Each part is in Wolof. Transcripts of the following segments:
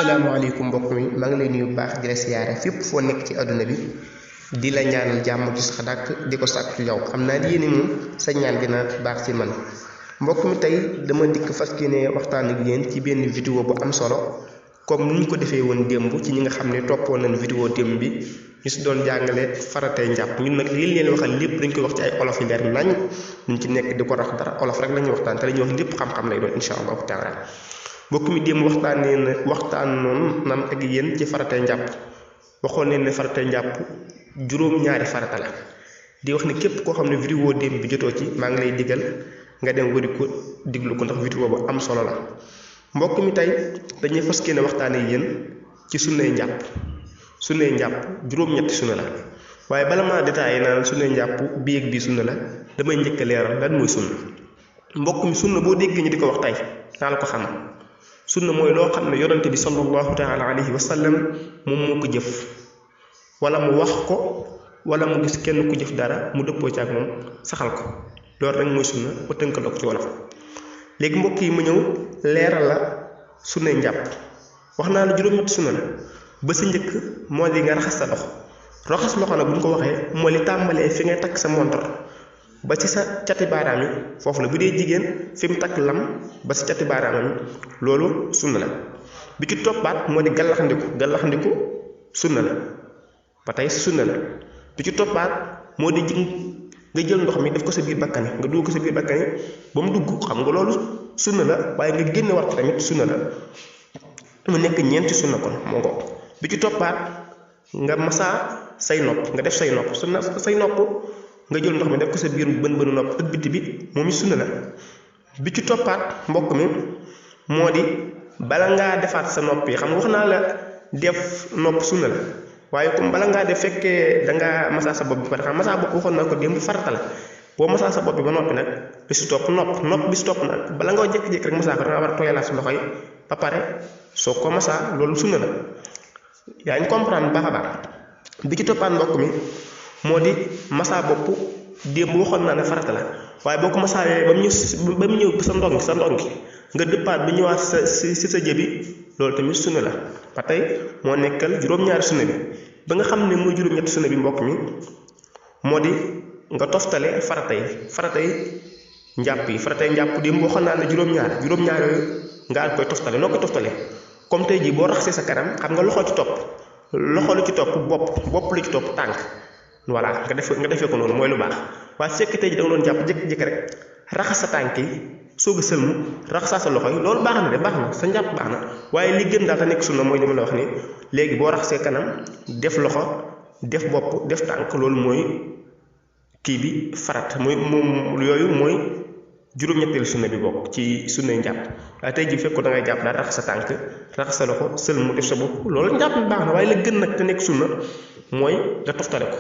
asalaamaaleykum mbokk mi maa ngi lay nuyu bu baax di la siyaare fépp foo nekk ci àdduna bi di la ñaanal jàmm ju sax dàkk di ko sàkku ci yow xam naa ni yéen moom sa ñaan dina baax ci man mbokk mi tey dama dikk fas yéene waxtaan ak yéen ci benn vidéo bu am solo comme ni ñu ko defee woon démb ci ñi nga xam ne toppoon nañ vidéo démb bi ñu si doon jàngale faratee njàpp ñun nag li leen waxal lépp dañ koy wax ci ay olof yi leer nañ ñu ci nekk di ko rax dara olof rek la ñuy waxtaan te la ñuy wax lépp xam-xam lay doon incha allahu taala mbokk mi démb waxtaan noonu nan ak yéen ci faratee njàpp waxoon leen ne faratee njàpp juróom-ñaari farata la di wax ne képp koo xam ne vidéo démb bi jotoo ci maa ngi lay digal nga dem wari ko diglu ko ndax vidéo bu am solo la mbokk mi tey dañuy fas yéene waxtaane yéen ci sunnay njàpp juróom-ñetti sunna la waaye bala maa détaillé naan sunnay njàpp bii ak bii sunna la damay njëkk a leeral lan mooy sunna mbokk mi sunna boo déggee ñu di ko wax tey naa la ko xam sunna mooy loo xam ne yonante bi sallallahu taala alayhi wa sallam moom moo ko jëf wala mu wax ko wala mu gis kenn ku jëf dara mu dëppoo ci ak moom saxal ko loolu rek mooy sunna ba tënk ko ci wolof léegi mbokk yi ma ñëw leeral la sunnay njàpp wax naa la juróom-ñetti sunna la ba si njëkk moo di nga raxas sa loxo nag bu ñu ko waxee mooy li tàmbalee fi ngay takk sa montor ba ci sa cati baaraam yi foofu la bu dee jigéen fi mu takk lam ba si cati baaraamam yi loolu sunna la bi ci toppaat moo di gallaxndiku sunna la ba tey sunna la bi ci toppaat moo di nga jël ndox mi def ko sa biir bakkani nga dugg ko sa biir bakkani ba mu dugg xam nga loolu sunna la waaye nga génne war ko tamit sunna la mu nekk ñeenti sunna kon moo ngo bi ci toppaat nga masaa say nopp nga def say nopp say nopp nga jël ndox mi def ko sa biir bën nopp ak biti bi moom it sunna la bi ci toppaat mbokk mi moo di bala ngaa defaat sa nopp yi xam nga wax naa la def nopp sunna la waaye comme bala ngaa def fekkee dangaa masaa sa bopp bi pare xam masaa bopp waxoon naa ko démb farata la boo masaa sa bopp bi ba noppi nag bi si topp nopp bi si topp nag bala nga jékki-jékki rek masaa ko dangaa war a tooyalaat sa loxo yi ba pare soo ko masaa loolu sunna la yaa ngi comprendre baax a baax bi ci toppaat mbokk mi moo di masaa bopp démb waxoon naa ne farata la waaye boo ko masaawee ba mu ñëw sa ndongi nga dëppaat bi ñëwaat si sa jëbi loolu tamit sunna la ba tey moo nekkal juróom-ñaari sunna bi ba nga xam ne mooy juróom-ñetti sunna bi mbokk mi moo di nga toftale faratay njàpp démb waxoon naa ne juróom-ñaar yooyu nga koy toftale noo koy toftale comme tey jii boo raxasee sa kanam xam nga loxo lu ci topp bopp lu ci topp tànk voilà nga defee ko noonu mooy lu baax waaye su fekkee tey jii da nga doon jàpp jékki-jékki rek raxas sa tànk yi soog a sëlmu raxasaa sa loxo yi loolu baax na sa njàpp baax na waaye li gën daal te nekk sunna mooy li ma la wax ni léegi boo raxasee kanam def loxo def bopp def tànk loolu mooy kii bi farat mooy moom yooyu mooy juróom-ñetteelu sunna bi bokk ci sunnay njàpp waaye tey jii fekk ko da ngay jàpp daal raxas sa tànk raxas sa loxo sëlmu def sa bopp loolu njàpp baax na waaye la gën nag te nekk sunna mooy nga toftale ko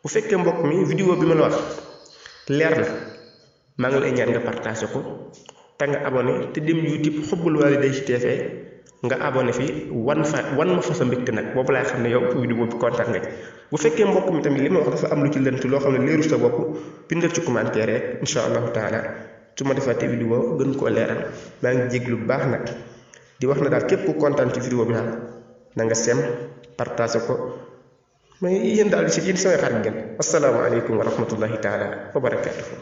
bu fekkee mbokk mi vidéo bi ma la wax leer na maa ngi lay ñaan nga partagé ko te nga abonné te dem YouTube Hubbul Walidayni TV nga abonné fi wan ma fa sa mbégte nag boobu laay xam ne yow vidéo bi kontaan nga bu fekkee mbokk mi tamit li ma wax dafa am lu ci lënt loo xam ne leeru sa bopp bindal ci commentaire rek incha allahu taala su ma defaatee vidéo gën koo leeral maa ngi jéglu bu baax nag di wax na daal képp ku kontaan ci vidéo bi daal na nga sem partagé ko mais yéen daal di si yéen samay xarit ngeen asalaamaaleykum wa rahmatullahi taala wa barakaatuhu